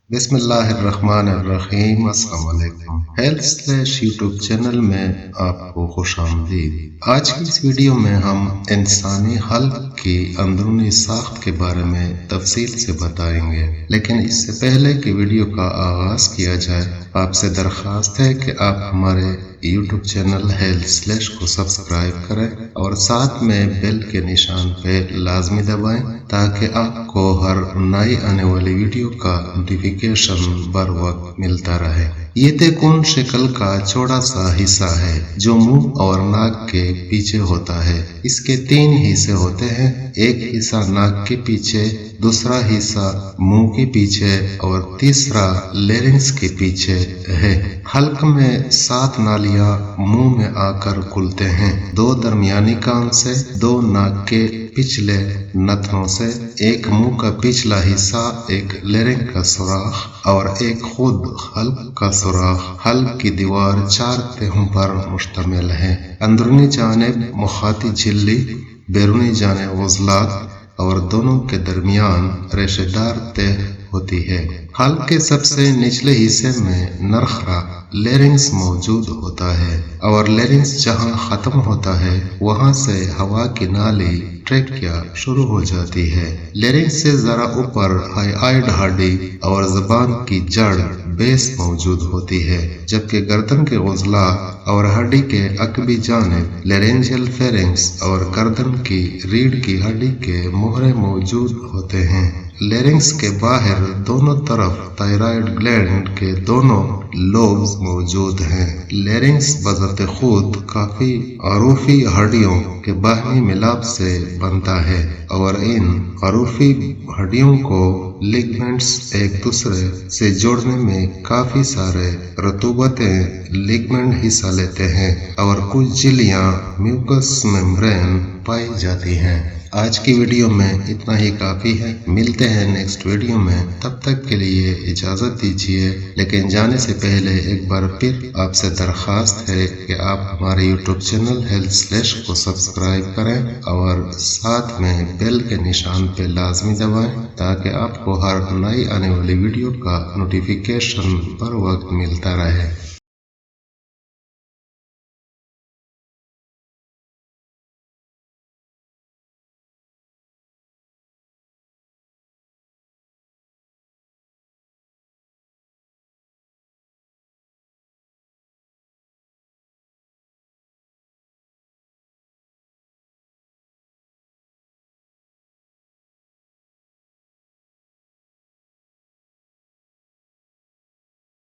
बिस्मिल्लाहिर्रहमानिर्रहीम। अस्सलाम वालेकुम। हेल्थ स्लैश यूट्यूब चैनल में आपको खुश आमदीद। आज की इस वीडियो में हम इंसानी हल्क की अंदरूनी साख्त के बारे में तफसील से बताएंगे, लेकिन इससे पहले कि वीडियो का आगाज किया जाए, आपसे दरख्वास्त है कि आप हमारे यूट्यूब चैनल हेल्थ स्लैश को सब्सक्राइब करें और साथ में बेल के निशान पे लाजमी दबाएं ताकि आपको हर नई आने वाली वीडियो का नोटिफिकेशन बर वक्त मिलता रहे। ये तेकुन शक्ल का चौड़ा सा हिस्सा है जो मुंह और नाक के पीछे होता है। इसके तीन हिस्से होते हैं, एक हिस्सा नाक के पीछे, दूसरा हिस्सा मुंह के पीछे और तीसरा लेरिंक्स के पीछे है। हल्क में 7 नालियां मुंह में आकर खुलते हैं, 2 दरमियानी कान से, 2 नाक के पिछले नथनों से, एक मुंह का पिछला हिस्सा, एक लेरिंग का सुराख और एक खुद हल्क का सुराख। हल्क की दीवार 4 तहों पर मुश्तमिल है। अंदरूनी जानिब मुखाती झिल्ली, बैरूनी जानिब उज़लात और दोनों के दरमियान रेशेदार तह होती है। हल्क के सबसे निचले हिस्से में नरखरा लेरिंग्स मौजूद होता है और लेरिंग्स जहां खत्म होता है वहां से हवा की नाली ट्रेकिया शुरू हो जाती है। लेरिंग्स से जरा ऊपर हाइआइड हड्डी और जबान की जड़ बेस मौजूद होती है, जबकि गर्दन के उजला और हड्डी के अकबी जानिब लेरेंजियल फेरिंक्स और गर्दन की रीढ़ की हड्डी के मोहरे मौजूद होते हैं। लेरिंग्स के बाहर दोनों तरफ थायराइड ग्लैंड के दोनों लोब्स मौजूद हैं। लेरिंग्स बज़ाते खुद काफी अरूफी हड्डियों के बाहमी मिलाप से बनता है और इन अरूफी हड्डियों को लिगमेंट्स एक दूसरे से जोड़ने में काफी सारे रतूबतें लिगमेंट हिस्सा लेते हैं और कुछ झिल्लियां म्यूकस मेम्ब्रेन पाई जाती हैं। आज की वीडियो में इतना ही काफी है। मिलते हैं नेक्स्ट वीडियो में, तब तक के लिए इजाजत दीजिए। लेकिन जाने से पहले एक बार फिर आपसे दरख्वास्त है कि आप हमारे यूट्यूब चैनल हेल्थ स्लैश को सब्सक्राइब करें और साथ में बेल के निशान पे लाजमी दबाएं ताकि आपको हर नई आने वाली वीडियो का नोटिफिकेशन बर वक्त मिलता रहे।